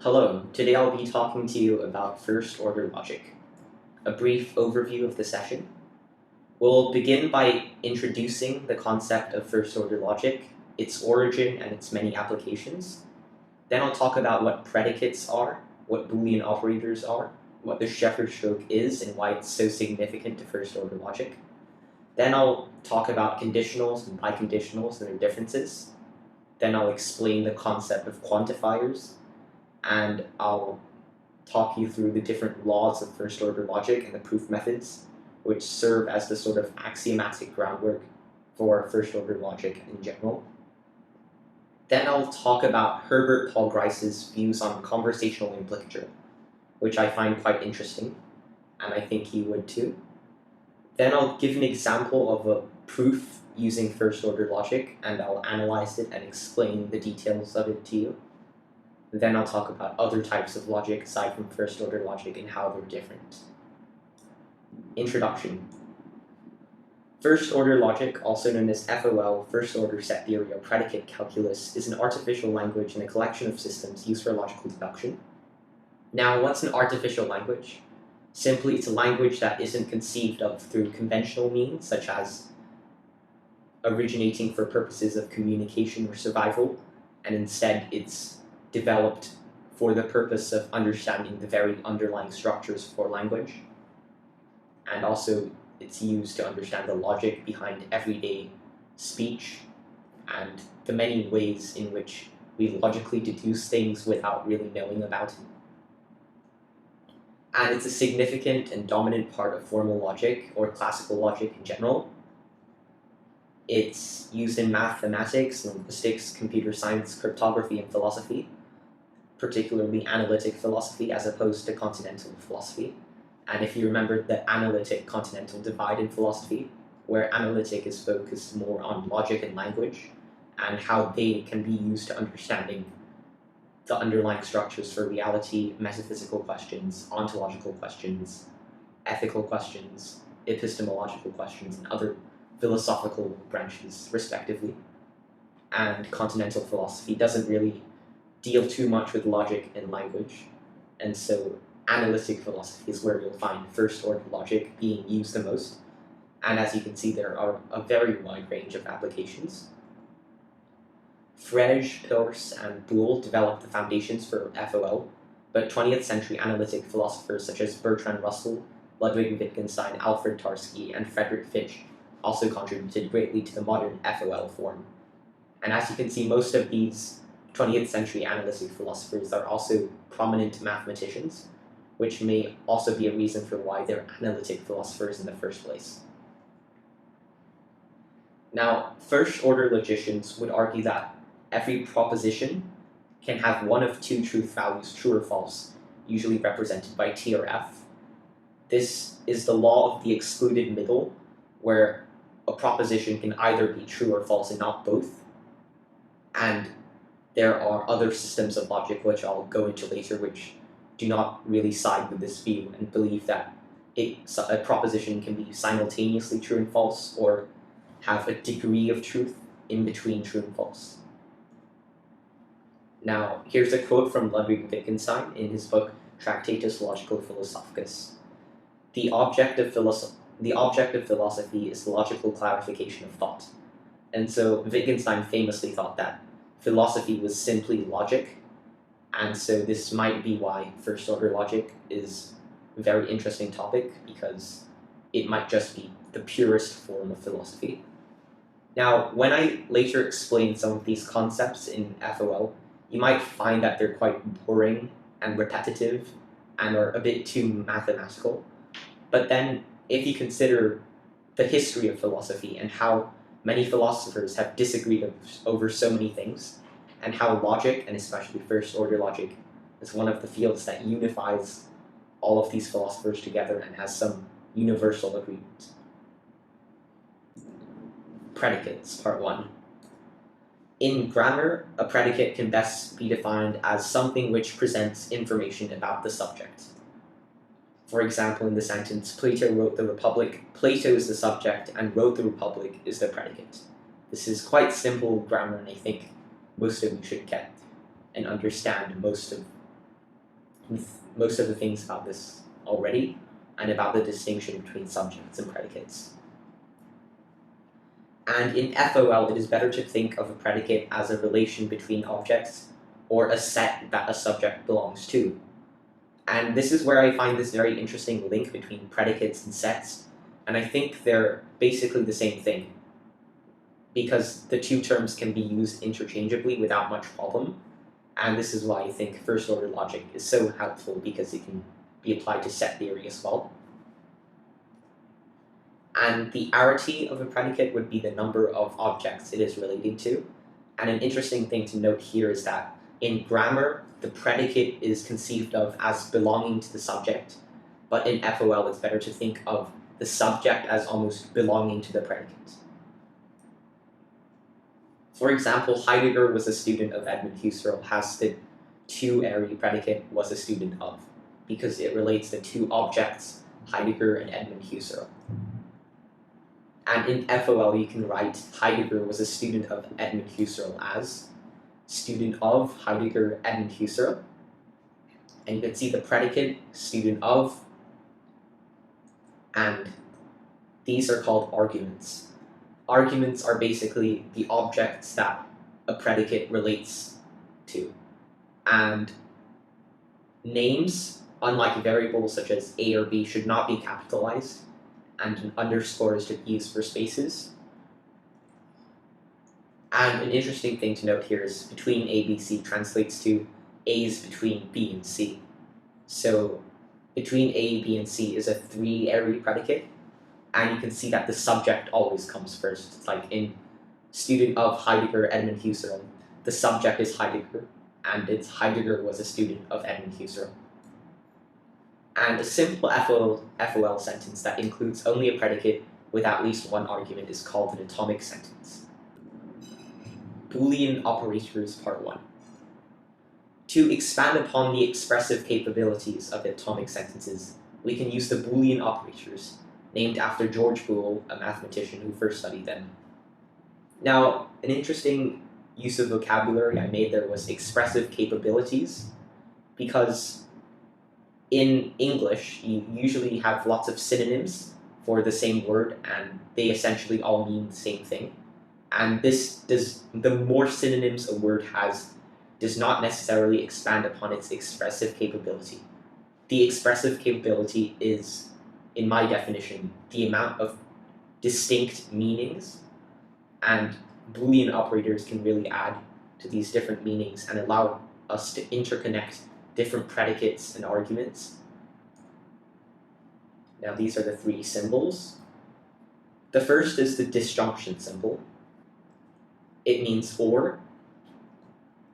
Hello, today I'll be talking to you about first-order logic. A brief overview of the session. We'll begin by introducing the concept of first-order logic, its origin and its many applications. Then I'll talk about what predicates are, what Boolean operators are, what the Sheffer Stroke is and why it's so significant to first-order logic. Then I'll talk about conditionals and biconditionals and their differences. Then I'll explain the concept of quantifiers, and I'll talk you through the different laws of first-order logic and the proof methods, which serve as the sort of axiomatic groundwork for first-order logic in general. Then I'll talk about Herbert Paul Grice's views on conversational implicature, which I find quite interesting, and I think you would too. Then I'll give an example of a proof using first-order logic, and I'll analyze it and explain the details of it to you. Then I'll talk about other types of logic aside from first-order logic and how they're different. Introduction. First-order logic, also known as FOL, first-order set theory or predicate calculus, is an artificial language and a collection of systems used for logical deduction. Now, what's an artificial language? Simply, it's a language that isn't conceived of through conventional means, such as originating for purposes of communication or survival, and instead it's developed for the purpose of understanding the very underlying structures for language, and also it's used to understand the logic behind everyday speech and the many ways in which we logically deduce things without really knowing about it. And it's a significant and dominant part of formal logic or classical logic in general. It's used in mathematics, linguistics, computer science, cryptography, and philosophy, particularly analytic philosophy as opposed to continental philosophy. And if you remember the analytic-continental divide in philosophy, where analytic is focused more on logic and language, and how they can be used to understanding the underlying structures for reality, metaphysical questions, ontological questions, ethical questions, epistemological questions, and other philosophical branches, respectively. And continental philosophy doesn't really deal too much with logic and language, and so analytic philosophy is where you'll find first-order logic being used the most, and as you can see, there are a very wide range of applications. Frege, Peirce, and Boole developed the foundations for FOL, but 20th century analytic philosophers such as Bertrand Russell, Ludwig Wittgenstein, Alfred Tarski, and Friedrich Fichte also contributed greatly to the modern FOL form. And as you can see, most of these 20th century analytic philosophers are also prominent mathematicians, which may also be a reason for why they're analytic philosophers in the first place. Now, first-order logicians would argue that every proposition can have one of two truth values, true or false, usually represented by T or F. This is the law of the excluded middle, where a proposition can either be true or false and not both. And there are other systems of logic, which I'll go into later, which do not really side with this view and believe that a proposition can be simultaneously true and false, or have a degree of truth in between true and false. Now, here's a quote from Ludwig Wittgenstein in his book Tractatus Logico-Philosophicus. The object of philosophy is logical clarification of thought. And so Wittgenstein famously thought that philosophy was simply logic, and so this might be why first-order logic is a very interesting topic, because it might just be the purest form of philosophy. Now, when I later explain some of these concepts in FOL, you might find that they're quite boring and repetitive and are a bit too mathematical. But then, if you consider the history of philosophy and how many philosophers have disagreed over so many things, and how logic, and especially first-order logic, is one of the fields that unifies all of these philosophers together and has some universal agreement. Predicates, Part 1. In grammar, a predicate can best be defined as something which presents information about the subject. For example, in the sentence, Plato wrote the Republic, Plato is the subject, and wrote the Republic is the predicate. This is quite simple grammar, and I think most of you should get and understand most of most of the things about this already, and about the distinction between subjects and predicates. And in FOL, it is better to think of a predicate as a relation between objects, or a set that a subject belongs to. And this is where I find this very interesting link between predicates and sets, and I think they're basically the same thing, because the two terms can be used interchangeably without much problem, and this is why I think first-order logic is so helpful, because it can be applied to set theory as well. And the arity of a predicate would be the number of objects it is relating to, and an interesting thing to note here is that in grammar, the predicate is conceived of as belonging to the subject, but in FOL it's better to think of the subject as almost belonging to the predicate. For example, Heidegger was a student of Edmund Husserl has the to-ary predicate was a student of, because it relates the two objects, Heidegger and Edmund Husserl. And in FOL you can write Heidegger was a student of Edmund Husserl as student of Heidegger Edmund Husserl, and you can see the predicate student of, and these are called arguments. Arguments are basically the objects that a predicate relates to, and names, unlike variables such as a or b, should not be capitalized, and an underscore is to be used for spaces. And an interesting thing to note here is between A, B, C translates to A is between B and C. So between A, B, and C is a three-ary predicate, and you can see that the subject always comes first. It's like in student of Heidegger, Edmund Husserl, the subject is Heidegger, and it's Heidegger was a student of Edmund Husserl. And a simple FOL sentence that includes only a predicate with at least one argument is called an atomic sentence. Boolean Operators Part 1. To expand upon the expressive capabilities of atomic sentences, we can use the Boolean operators, named after George Boole, a mathematician who first studied them. Now, an interesting use of vocabulary I made there was expressive capabilities, because in English, you usually have lots of synonyms for the same word, and they essentially all mean the same thing. And the more synonyms a word has does not necessarily expand upon its expressive capability. The expressive capability is, in my definition, the amount of distinct meanings, and Boolean operators can really add to these different meanings and allow us to interconnect different predicates and arguments. Now these are the three symbols. The first is the disjunction symbol. It means or,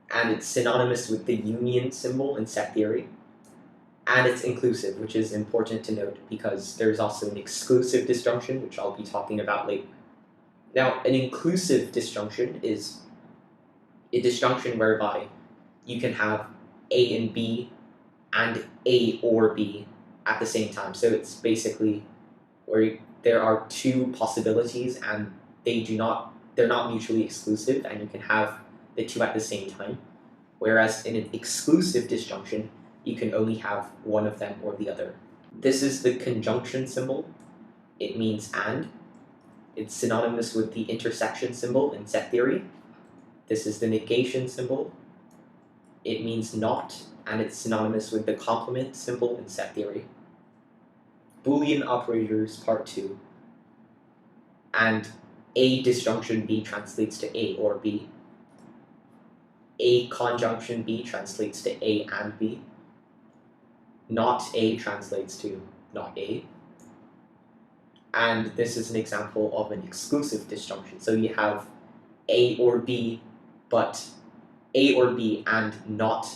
and it's synonymous with the union symbol in set theory, and it's inclusive, which is important to note because there's also an exclusive disjunction, which I'll be talking about later. Now, an inclusive disjunction is a disjunction whereby you can have A and B and A or B at the same time. So it's basically where there are two possibilities and they're not mutually exclusive, and you can have the two at the same time. Whereas in an exclusive disjunction, you can only have one of them or the other. This is the conjunction symbol. It means and. It's synonymous with the intersection symbol in set theory. This is the negation symbol. It means not, and it's synonymous with the complement symbol in set theory. Boolean operators part 2. And A disjunction B translates to A or B. A conjunction B translates to A and B. Not A translates to not A. And this is an example of an exclusive disjunction. So you have A or B, but A or B and not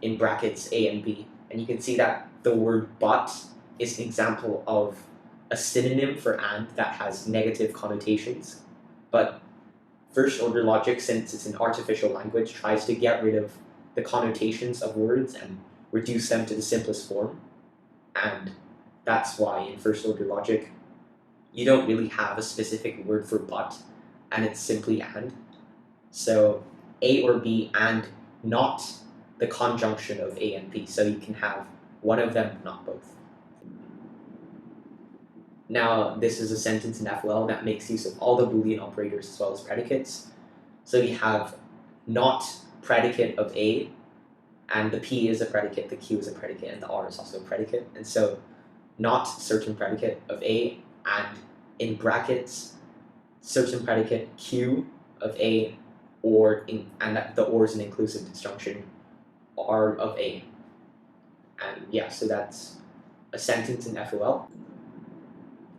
in brackets A and B. And you can see that the word but is an example of a synonym for and that has negative connotations. But first order logic, since it's an artificial language, tries to get rid of the connotations of words and reduce them to the simplest form. And that's why in first order logic, you don't really have a specific word for but, and it's simply and. So A or B and not the conjunction of A and B, so you can have one of them, not both. Now, this is a sentence in FOL that makes use of all the Boolean operators as well as predicates. So we have not predicate of A, and the P is a predicate, the Q is a predicate, and the R is also a predicate. And so not certain predicate of A, and in brackets, certain predicate Q of A, and that the or is an inclusive disjunction, R of A. And yeah, so that's a sentence in FOL.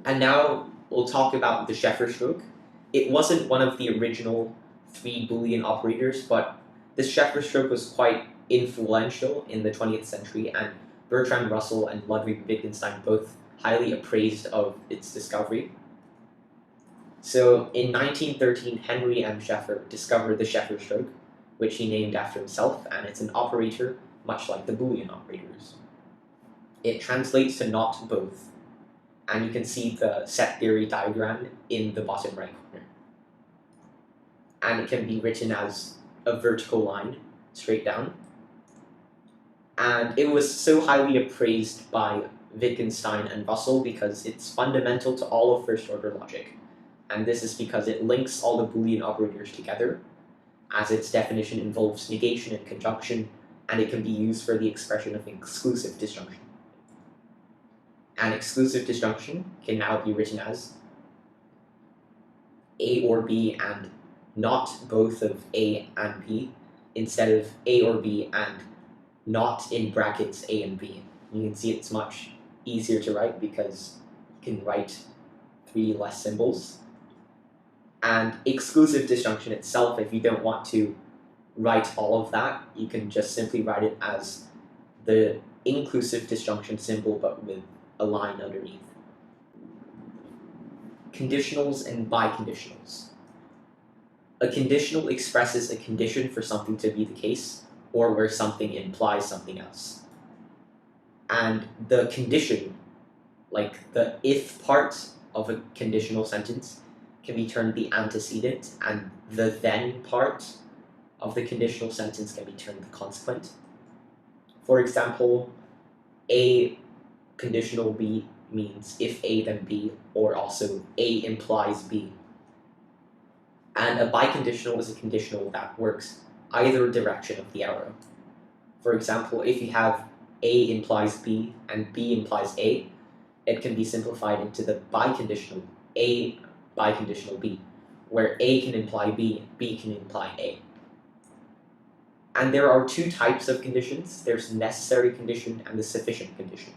And now we'll talk about the Sheffer Stroke. It wasn't one of the original 3 Boolean operators, but this Sheffer Stroke was quite influential in the 20th century, and Bertrand Russell and Ludwig Wittgenstein both highly appraised of its discovery. So in 1913, Henry M. Sheffer discovered the Sheffer Stroke, which he named after himself, and it's an operator much like the Boolean operators. It translates to not both, and you can see the set theory diagram in the bottom right corner. And it can be written as a vertical line straight down. And it was so highly appraised by Wittgenstein and Russell because it's fundamental to all of first-order logic. And this is because it links all the Boolean operators together, as its definition involves negation and conjunction, and it can be used for the expression of exclusive disjunction. An exclusive disjunction can now be written as A or B and not both of A and B, instead of A or B and not in brackets A and B. You can see it's much easier to write because you can write 3 less symbols. And exclusive disjunction itself, if you don't want to write all of that, you can just simply write it as the inclusive disjunction symbol but with a line underneath. Conditionals and biconditionals. A conditional expresses a condition for something to be the case, or where something implies something else. And the condition, like the if part of a conditional sentence, can be termed the antecedent, and the then part of the conditional sentence can be termed the consequent. For example, A conditional B means if A then B, or also A implies B. And a biconditional is a conditional that works either direction of the arrow. For example, if you have A implies B and B implies A, it can be simplified into the biconditional A biconditional B, where A can imply B, B can imply A. And there are 2 types of conditions. There's the necessary condition and the sufficient condition.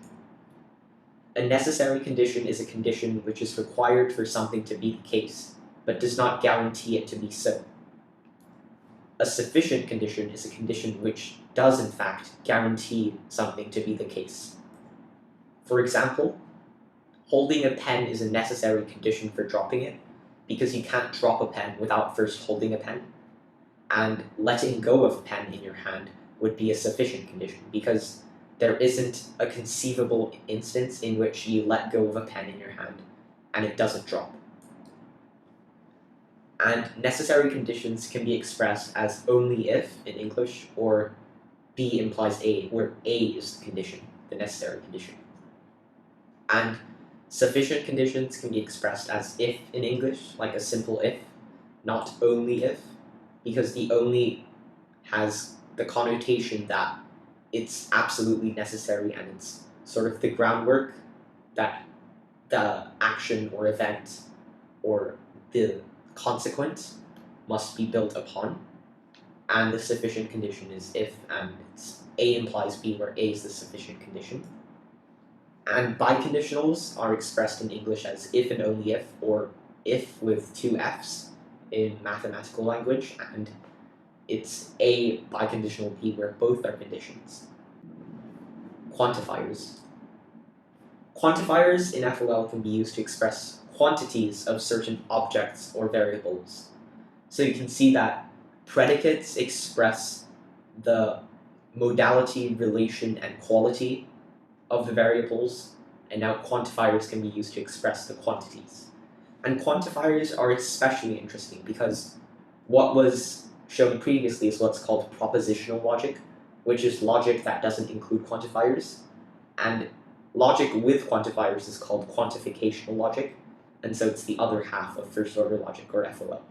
A necessary condition is a condition which is required for something to be the case, but does not guarantee it to be so. A sufficient condition is a condition which does in fact guarantee something to be the case. For example, holding a pen is a necessary condition for dropping it, because you can't drop a pen without first holding a pen, and letting go of a pen in your hand would be a sufficient condition, because there isn't a conceivable instance in which you let go of a pen in your hand and it doesn't drop. And necessary conditions can be expressed as only if in English, or B implies A, where A is the condition, the necessary condition. And sufficient conditions can be expressed as if in English, like a simple if, not only if, because the only has the connotation that it's absolutely necessary and it's sort of the groundwork that the action or event or the consequence must be built upon. And the sufficient condition is if, and it's A implies B, where A is the sufficient condition. And biconditionals are expressed in English as if and only if, or if with 2 F's in mathematical language, and it's A biconditional B where both are conditions. Quantifiers. Quantifiers in FOL can be used to express quantities of certain objects or variables. So you can see that predicates express the modality, relation, and quality of the variables, and now quantifiers can be used to express the quantities. And quantifiers are especially interesting because what was shown previously is what's called propositional logic, which is logic that doesn't include quantifiers, and logic with quantifiers is called quantificational logic, and so it's the other half of first order logic, or FOL.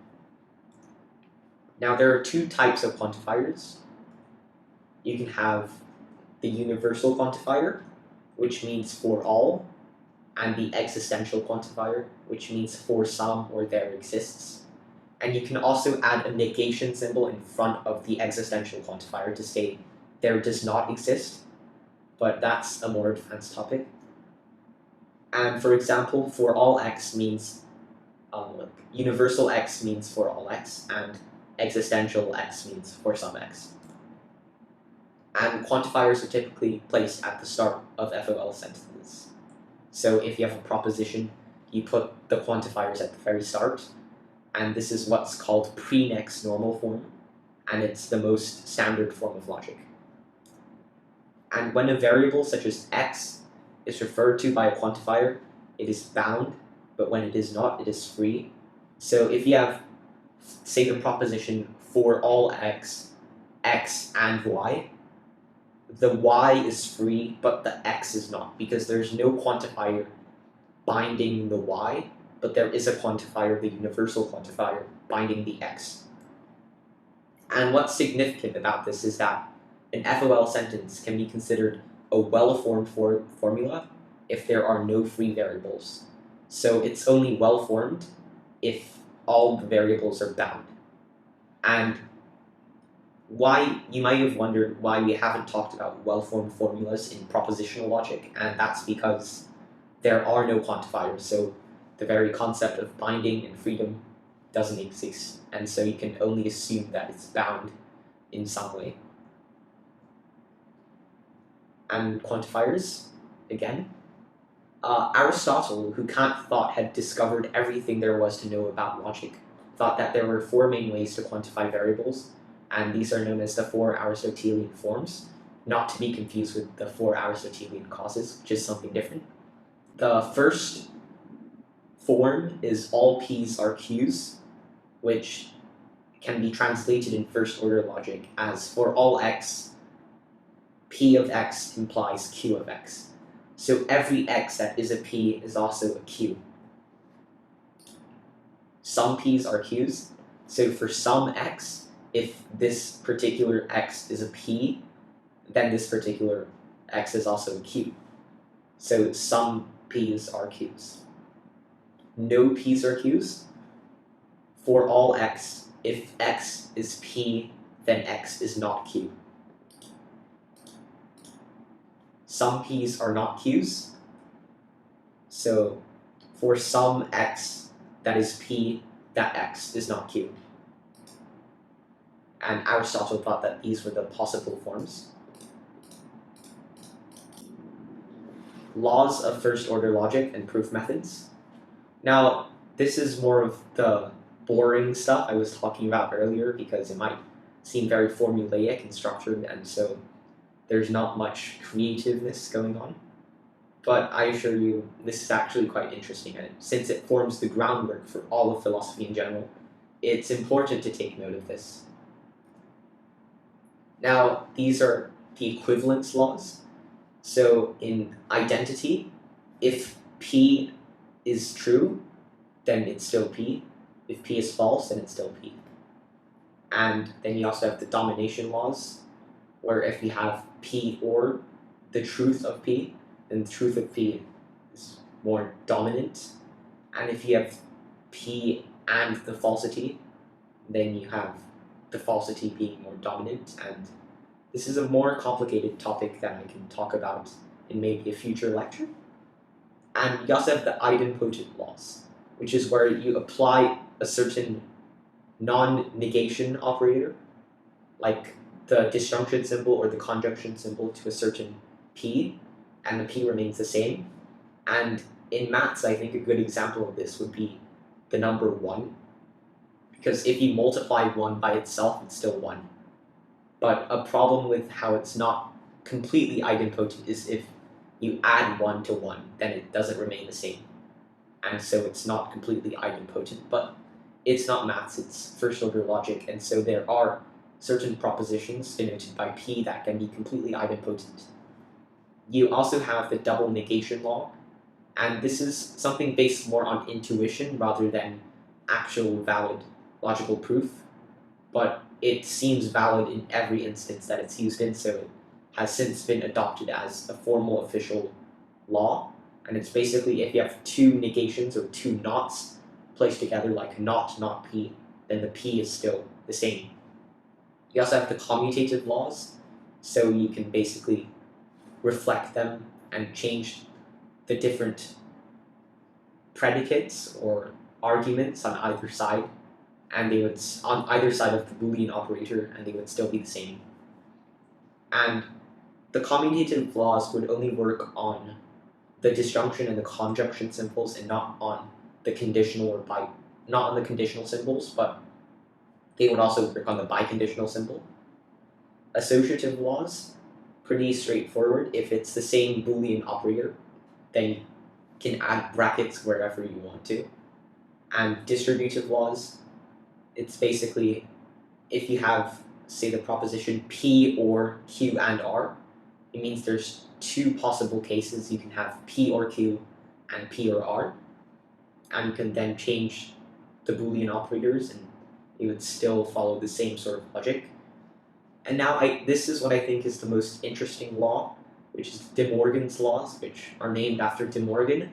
Now there are two types of quantifiers. You can have the universal quantifier, which means for all, and the existential quantifier, which means for some or there exists. And you can also add a negation symbol in front of the existential quantifier to say there does not exist, but that's a more advanced topic. And for example, for all x means, universal x means for all x, and existential x means for some x. And quantifiers are typically placed at the start of FOL sentences. So if you have a proposition, you put the quantifiers at the very start, and this is what's called pre-next normal form, and it's the most standard form of logic. And when a variable such as x is referred to by a quantifier, it is bound, but when it is not, it is free. So if you have, say, the proposition for all x, x and y, the y is free, but the x is not, because there's no quantifier binding the y, but there is a quantifier, the universal quantifier, binding the x. And what's significant about this is that an FOL sentence can be considered a well-formed formula if there are no free variables. So it's only well-formed if all the variables are bound. And why, you might have wondered why we haven't talked about well-formed formulas in propositional logic, and that's because there are no quantifiers, so the very concept of binding and freedom doesn't exist, and so you can only assume that it's bound in some way. And quantifiers, again, Aristotle, who Kant thought had discovered everything there was to know about logic, thought that there were four main ways to quantify variables, and these are known as the four Aristotelian forms, not to be confused with the four Aristotelian causes, which is something different. The first form is all p's are q's, which can be translated in first order logic as for all x, p of x implies q of x. So every x that is a p is also a q. Some p's are q's, so for some x, if this particular x is a p, then this particular x is also a q. So some p's are q's. No p's are q's. For all x, if x is p, then x is not q. Some p's are not q's. So for some x that is p, that x is not q. And Aristotle thought that these were the possible forms. Laws of first order logic and proof methods. Now, this is more of the boring stuff I was talking about earlier because it might seem very formulaic and structured, and so there's not much creativeness going on. But I assure you, this is actually quite interesting, and since it forms the groundwork for all of philosophy in general, it's important to take note of this. Now, these are the equivalence laws. So in identity, if P is true, then it's still P. If P is false, then it's still P. And then you also have the domination laws, where if you have P or the truth of P, then the truth of P is more dominant. And if you have P and the falsity, then you have the falsity being more dominant, and this is a more complicated topic that I can talk about in maybe a future lecture. And you also have the idempotent laws, which is where you apply a certain non-negation operator, like the disjunction symbol or the conjunction symbol to a certain p, and the p remains the same. And in maths, I think a good example of this would be the number 1, because if you multiply 1 by itself, it's still 1. But a problem with how it's not completely idempotent is if you add 1 to 1, then it doesn't remain the same. And so it's not completely idempotent, but it's not maths, it's first order logic, and so there are certain propositions denoted by P that can be completely idempotent. You also have the double negation law, and this is something based more on intuition rather than actual valid logical proof, but it seems valid in every instance that it's used in, so it has since been adopted as a formal official law. And it's basically if you have two negations or two nots placed together, like not P, then the P is still the same. You also have the commutative laws, so you can basically reflect them and change the different predicates or arguments on either side, and they would on either side of the Boolean operator, and they would still be the same. And the commutative laws would only work on the disjunction and the conjunction symbols, and not on the conditional or not on the conditional symbols, but they would also work on the biconditional symbol. Associative laws, pretty straightforward. If it's the same Boolean operator, then you can add brackets wherever you want to. And distributive laws, it's basically if you have, say, the proposition P or Q and R, it means there's two possible cases. You can have P or Q and P or R, and you can then change the Boolean operators and it would still follow the same sort of logic. And now this is what I think is the most interesting law, which is De Morgan's laws, which are named after De Morgan.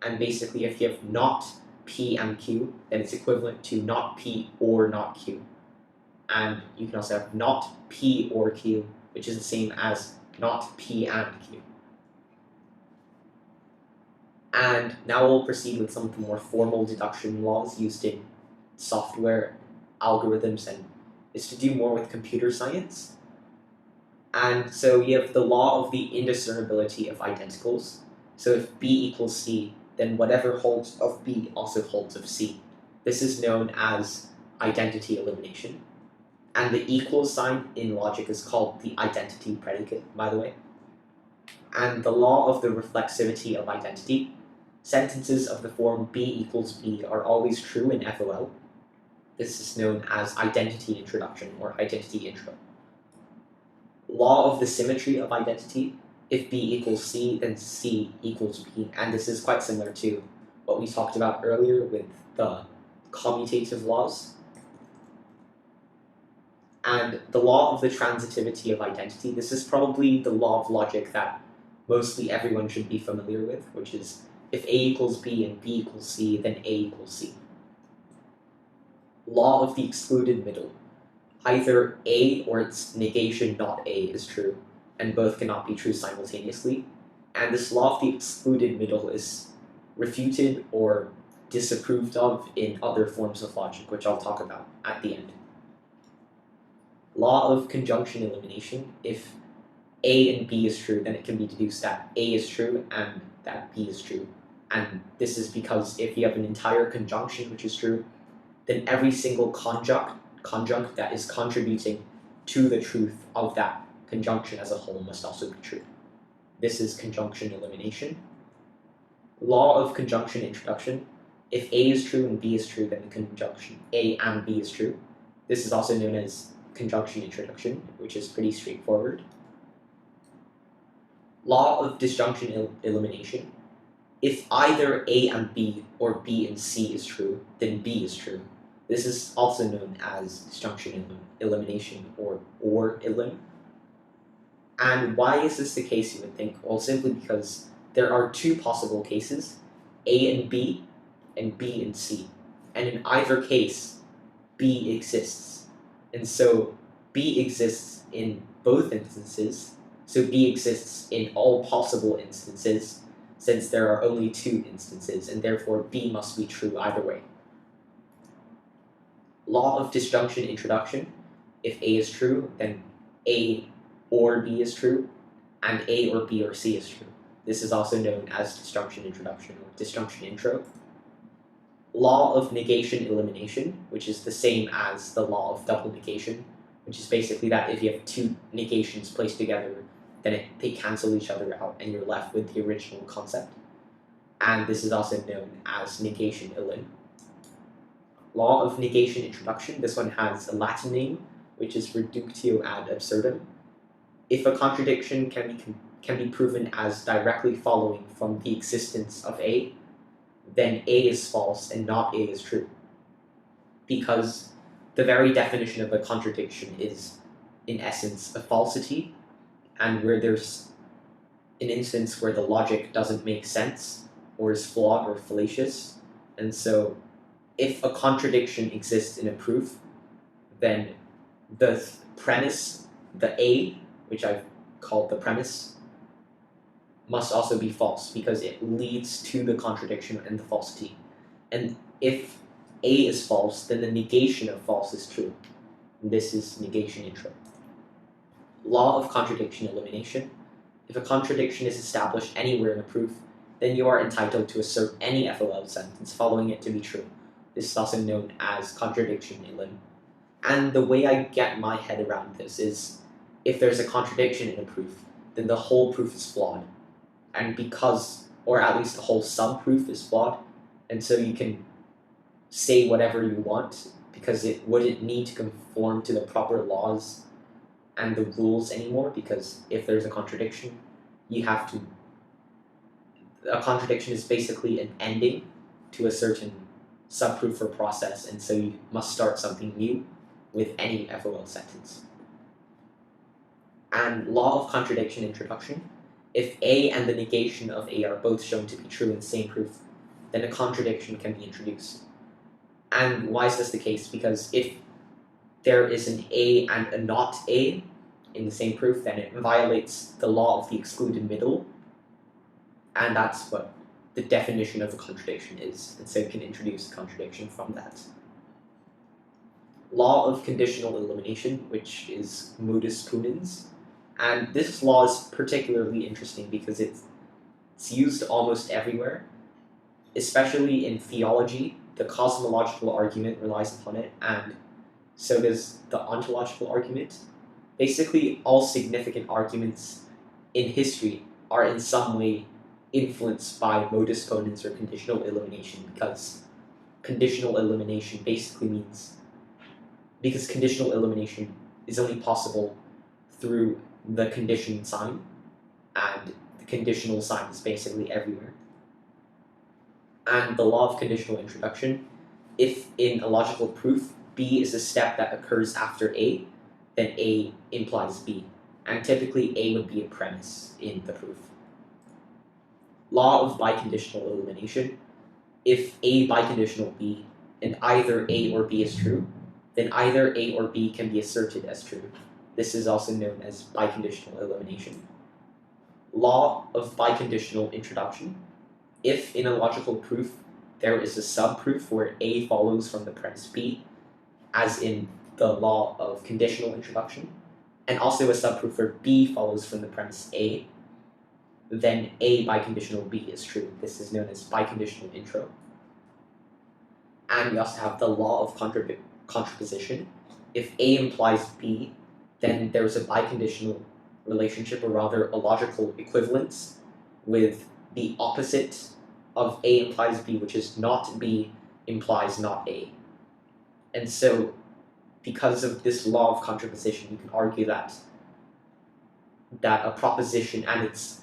And basically if you have not P and Q, then it's equivalent to not P or not Q. And you can also have not P or Q, which is the same as not P and Q. And now we'll proceed with some of the more formal deduction laws used in software, algorithms, and is to do more with computer science. And so you have the law of the indiscernibility of identicals. So if B equals C, then whatever holds of B also holds of C. This is known as identity elimination. And the equals sign in logic is called the identity predicate, by the way. And the law of the reflexivity of identity. Sentences of the form B equals B are always true in FOL. This is known as identity introduction or identity intro. Law of the symmetry of identity. If B equals C, then C equals B. And this is quite similar to what we talked about earlier with the commutative laws. And the law of the transitivity of identity. This is probably the law of logic that mostly everyone should be familiar with, which is if A equals B and B equals C, then A equals C. Law of the excluded middle. Either A or its negation not A is true, and both cannot be true simultaneously. And this law of the excluded middle is refuted or disapproved of in other forms of logic, which I'll talk about at the end. Law of conjunction elimination. If A and B is true, then it can be deduced that A is true and that B is true. And this is because if you have an entire conjunction which is true, then every single conjunct that is contributing to the truth of that conjunction as a whole must also be true. This is conjunction elimination. Law of conjunction introduction. If A is true and B is true, then the conjunction A and B is true. This is also known as conjunction introduction, which is pretty straightforward. Law of disjunction elimination. If either A and B or B and C is true, then B is true. This is also known as disjunction elimination or elim. And why is this the case, you would think? Well, simply because there are two possible cases, A and B and C. And in either case, B exists. And so B exists in both instances. So B exists in all possible instances, since there are only two instances, and therefore B must be true either way. Law of disjunction introduction. If A is true, then A or B is true, and A or B or C is true. This is also known as disjunction introduction or disjunction intro. Law of negation elimination, which is the same as the law of double negation, which is basically that if you have two negations placed together, then they cancel each other out and you're left with the original concept. And this is also known as negation elim. Law of negation introduction. This one has a Latin name, which is reductio ad absurdum. If a contradiction can be proven as directly following from the existence of A, then A is false and not A is true. Because the very definition of a contradiction is, in essence, a falsity, and where there's an instance where the logic doesn't make sense, or is flawed or fallacious. And so, if a contradiction exists in a proof, then the premise, the A, which I've called the premise, must also be false because it leads to the contradiction and the falsity. And if A is false, then the negation of false is true. And this is negation intro. Law of contradiction elimination. If a contradiction is established anywhere in a proof, then you are entitled to assert any FOL sentence following it to be true. This is also known as contradiction elim. And the way I get my head around this is, if there's a contradiction in a proof, then the whole proof is flawed. And because, or at least the whole subproof is flawed, and so you can say whatever you want because it wouldn't need to conform to the proper laws and the rules anymore, because if there's a contradiction, you have to... A contradiction is basically an ending to a certain subproof or process, and so you must start something new with any FOL sentence. And law of contradiction introduction. If A and the negation of A are both shown to be true in the same proof, then a contradiction can be introduced. And why is this the case? Because if there is an A and a not A in the same proof, then it violates the law of the excluded middle, and that's what the definition of a contradiction is, and so you can introduce a contradiction from that. Law of conditional elimination, which is modus ponens. And this law is particularly interesting because it's used almost everywhere, especially in theology. The cosmological argument relies upon it, and so does the ontological argument. Basically, all significant arguments in history are in some way influenced by modus ponens or conditional elimination, because conditional elimination basically means, because conditional elimination is only possible through the condition sign, and the conditional sign is basically everywhere. And the law of conditional introduction, if in a logical proof B is a step that occurs after A, then A implies B, and typically A would be a premise in the proof. Law of biconditional elimination, if A biconditional B and either A or B is true, then either A or B can be asserted as true. This is also known as biconditional elimination. Law of biconditional introduction. If in a logical proof there is a subproof where A follows from the premise B, as in the law of conditional introduction, and also a subproof where B follows from the premise A, then A biconditional B is true. This is known as biconditional intro. And we also have the law of contraposition. If A implies B, then there's a biconditional relationship, or rather a logical equivalence, with the opposite of A implies B, which is not B implies not A. And so, because of this law of contraposition, you can argue that a proposition and its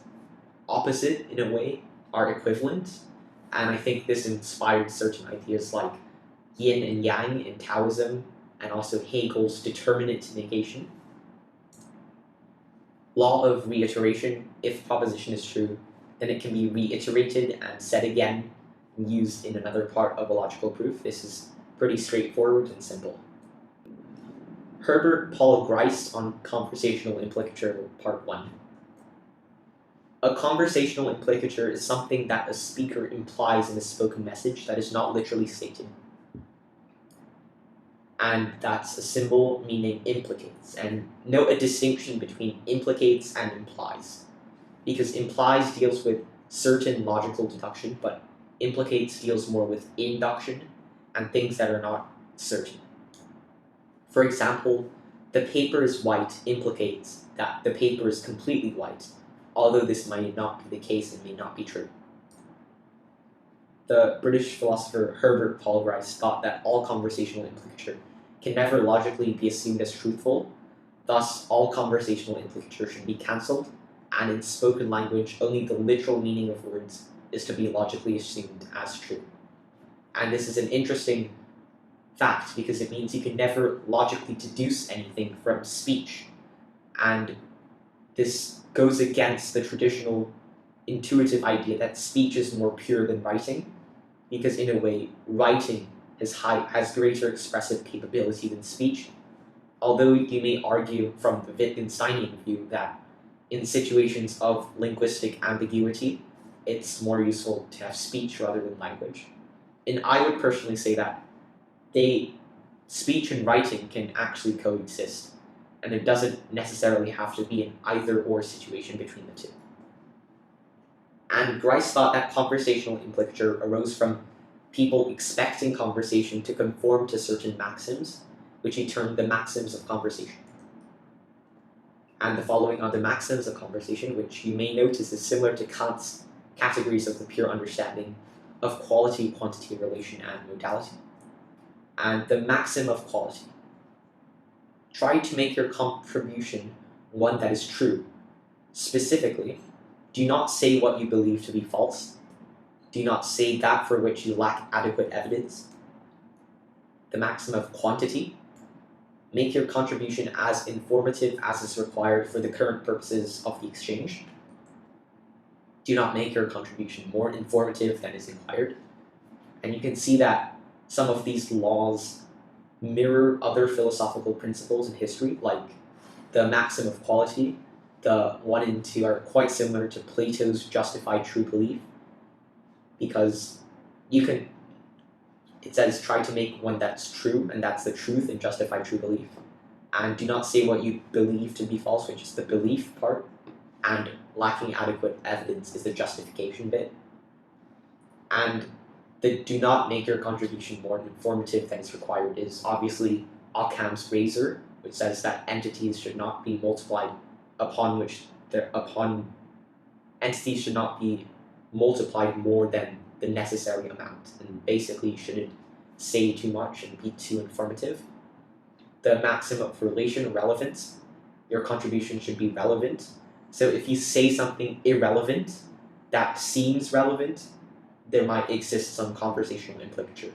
opposite, in a way, are equivalent. And I think this inspired certain ideas like yin and yang in Taoism, and also Hegel's determinate negation. Law of reiteration. If proposition is true, then it can be reiterated and said again and used in another part of a logical proof. This is pretty straightforward and simple. Herbert Paul Grice on Conversational Implicature, Part 1. A conversational implicature is something that a speaker implies in a spoken message that is not literally stated. And that's a symbol meaning implicates. And note a distinction between implicates and implies, because implies deals with certain logical deduction, but implicates deals more with induction and things that are not certain. For example, the paper is white implicates that the paper is completely white, although this might not be the case and may not be true. The British philosopher Herbert Paul Grice thought that all conversational implicature can never logically be assumed as truthful. Thus, all conversational implicature should be cancelled, and in spoken language, only the literal meaning of words is to be logically assumed as true. And this is an interesting fact because it means you can never logically deduce anything from speech. And this goes against the traditional intuitive idea that speech is more pure than writing, because in a way, writing has greater expressive capability than speech. Although you may argue from the Wittgensteinian view that in situations of linguistic ambiguity, it's more useful to have speech rather than language. And I would personally say that speech and writing can actually coexist, and there doesn't necessarily have to be an either-or situation between the two. And Grice thought that conversational implicature arose from people expecting conversation to conform to certain maxims, which he termed the maxims of conversation. And the following are the maxims of conversation, which you may notice is similar to Kant's categories of the pure understanding of quality, quantity, relation, and modality. And the maxim of quality. Try to make your contribution one that is true. Specifically, do not say what you believe to be false. Do not say that for which you lack adequate evidence. The maxim of quantity. Make your contribution as informative as is required for the current purposes of the exchange. Do not make your contribution more informative than is required. And you can see that some of these laws mirror other philosophical principles in history, like the maxim of quality. The 1 and 2 are quite similar to Plato's justified true belief, because it says try to make one that's true, and that's the truth, and justify true belief. And do not say what you believe to be false, which is the belief part, and lacking adequate evidence is the justification bit. And the do not make your contribution more informative than is required is obviously Occam's razor, which says that entities should not be multiplied entities should not be multiplied more than the necessary amount, and basically you shouldn't say too much and be too informative. The maxim of relation relevance, your contribution should be relevant. So if you say something irrelevant that seems relevant, there might exist some conversational implicature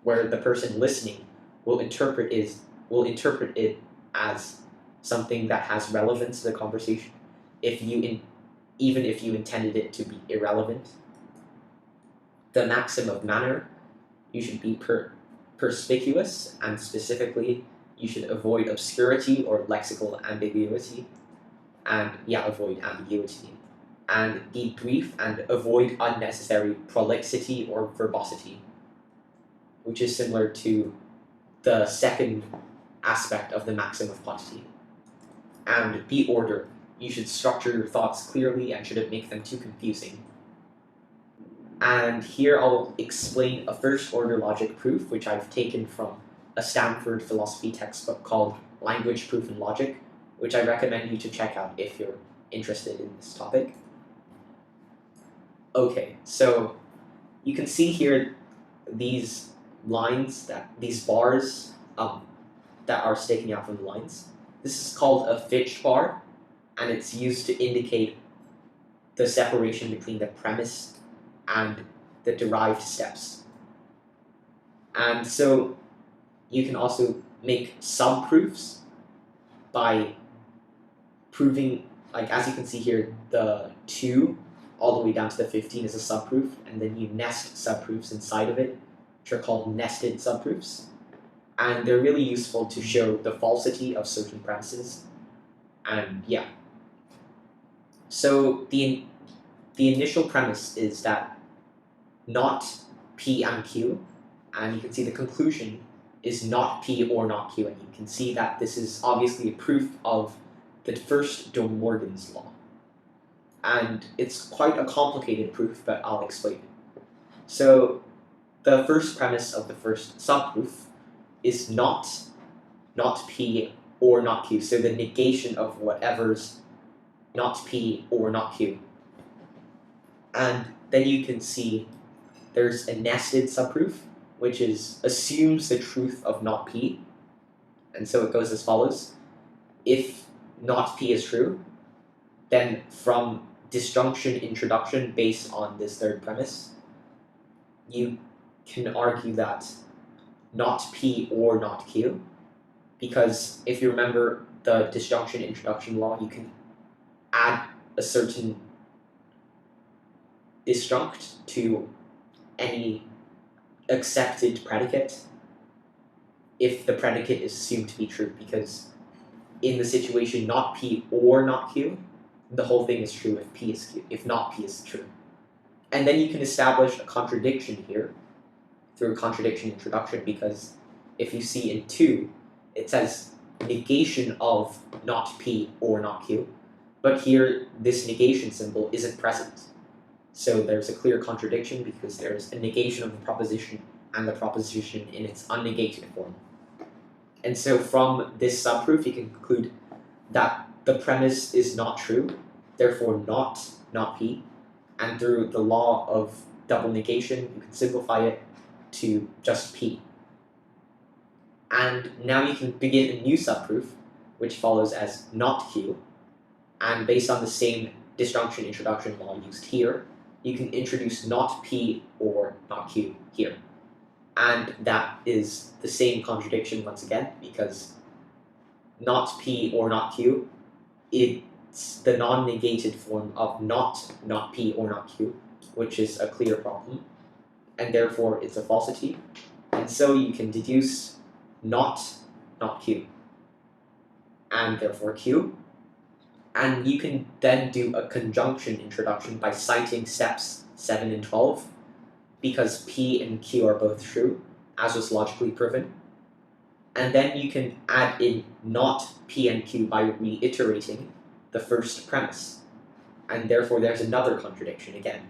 where the person listening will interpret it as something that has relevance to the conversation, even if you intended it to be irrelevant. The maxim of manner, you should be perspicuous, and specifically, you should avoid obscurity or lexical ambiguity, and avoid ambiguity. And be brief and avoid unnecessary prolixity or verbosity, which is similar to the second aspect of the maxim of quantity. And be ordered. You should structure your thoughts clearly and shouldn't make them too confusing. And here I'll explain a first-order logic proof, which I've taken from a Stanford philosophy textbook called Language, Proof, and Logic, which I recommend you to check out if you're interested in this topic. Okay, so you can see here these lines, these bars that are sticking out from the lines. This is called a Fitch bar, and it's used to indicate the separation between the premise and the derived steps. And so you can also make subproofs by proving, like as you can see here, the 2 all the way down to the 15 is a subproof, and then you nest subproofs inside of it, which are called nested subproofs. And they're really useful to show the falsity of certain premises. And so the initial premise is that not P and Q, and you can see the conclusion is not P or not Q, and you can see that this is obviously a proof of the first De Morgan's law. And it's quite a complicated proof, but I'll explain it. So the first premise of the first subproof is not P or not Q, so the negation of whatever's not P or not Q. And then you can see there's a nested subproof, which assumes the truth of not P, And so it goes as follows. If not P is true, then from disjunction introduction based on this third premise, you can argue that not P or not Q, because if you remember the disjunction introduction law, you can add a certain disjunct to any accepted predicate if the predicate is assumed to be true, because in the situation not P or not Q, the whole thing is true if P is Q, if not P is true. And then you can establish a contradiction here through a contradiction introduction, because if you see in 2, it says negation of not P or not Q, but here this negation symbol isn't present. So there's a clear contradiction because there's a negation of the proposition and the proposition in its unnegated form. And so from this subproof, you can conclude that the premise is not true, therefore not P, and through the law of double negation, you can simplify it to just P. And now you can begin a new subproof, which follows as not Q, and based on the same disjunction introduction law used here, you can introduce not P or not Q here. And that is the same contradiction once again, because not P or not Q, it's the non-negated form of not P or not Q, which is a clear problem, and therefore it's a falsity. And so you can deduce not Q, and therefore Q. And you can then do a conjunction introduction by citing steps 7 and 12, because P and Q are both true, as was logically proven. And then you can add in not P and Q by reiterating the first premise. And therefore there's another contradiction again.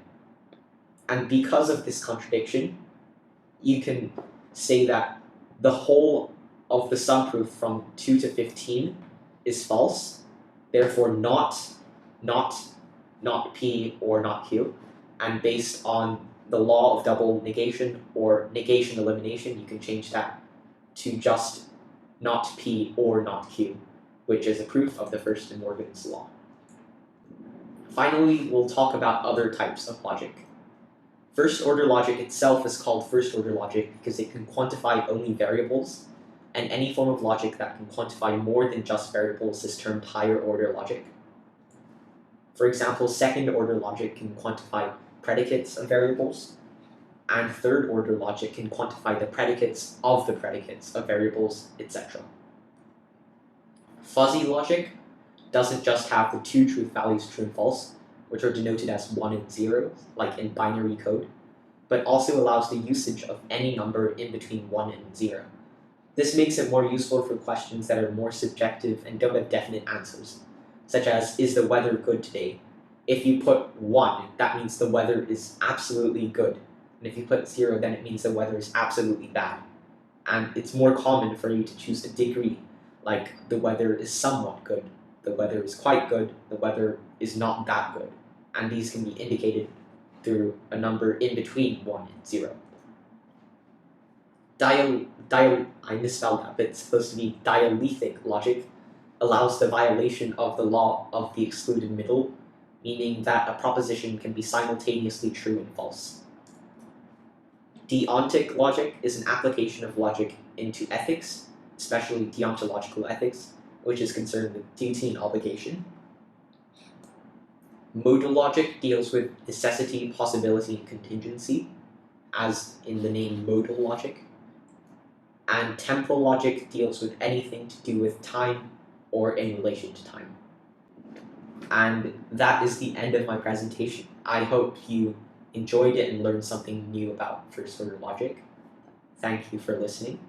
And because of this contradiction, you can say that the whole of the subproof from 2 to 15 is false, therefore not P or not Q, and based on the law of double negation or negation elimination, you can change that to just not P or not Q, which is a proof of the first de Morgan's law. Finally, we'll talk about other types of logic. First-order logic itself is called first-order logic because it can quantify only variables, and any form of logic that can quantify more than just variables is termed higher-order logic. For example, second-order logic can quantify predicates of variables, and third-order logic can quantify the predicates of variables, etc. Fuzzy logic doesn't just have the two truth values, true and false, which are denoted as 1 and 0, like in binary code, but also allows the usage of any number in between 1 and 0. This makes it more useful for questions that are more subjective and don't have definite answers, such as, is the weather good today? If you put 1, that means the weather is absolutely good. And if you put 0, then it means the weather is absolutely bad. And it's more common for you to choose a degree, like the weather is somewhat good, the weather is quite good, the weather is not that good. And these can be indicated through a number in between 1 and 0. I misspelled that, but it's supposed to be dialethic logic allows the violation of the law of the excluded middle, meaning that a proposition can be simultaneously true and false. Deontic logic is an application of logic into ethics, especially deontological ethics, which is concerned with duty and obligation. Modal logic deals with necessity, possibility, and contingency, as in the name modal logic. And temporal logic deals with anything to do with time or in relation to time. And that is the end of my presentation. I hope you enjoyed it and learned something new about first-order logic. Thank you for listening.